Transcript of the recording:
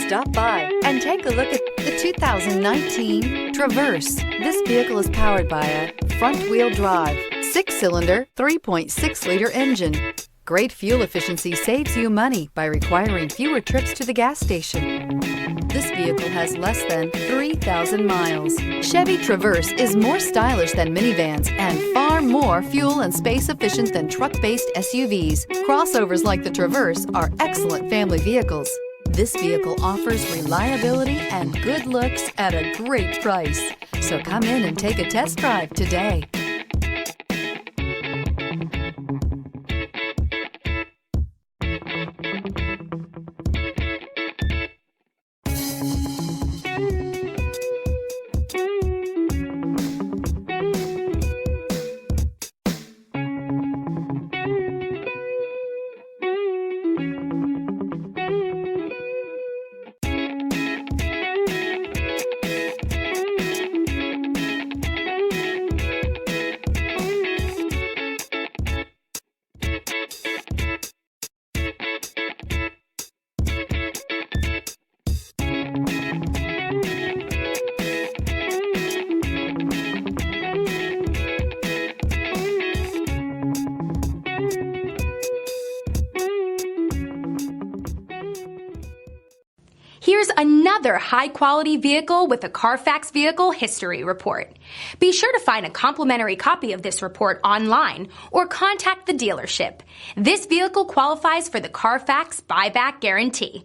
Stop by and take a look at the 2019 Traverse. This vehicle is powered by a front-wheel drive, 6-cylinder, 3.6-liter engine. Great fuel efficiency saves you money by requiring fewer trips to the gas station. This vehicle has less than 3,000 miles. Chevy Traverse is more stylish than minivans and far more fuel and space efficient than truck-based SUVs. Crossovers like the Traverse are excellent family vehicles. This vehicle offers reliability and good looks at a great price. So come in and take a test drive today. Here's another high-quality vehicle with a Carfax Vehicle History Report. Be sure to find a complimentary copy of this report online or contact the dealership. This vehicle qualifies for the Carfax Buyback Guarantee.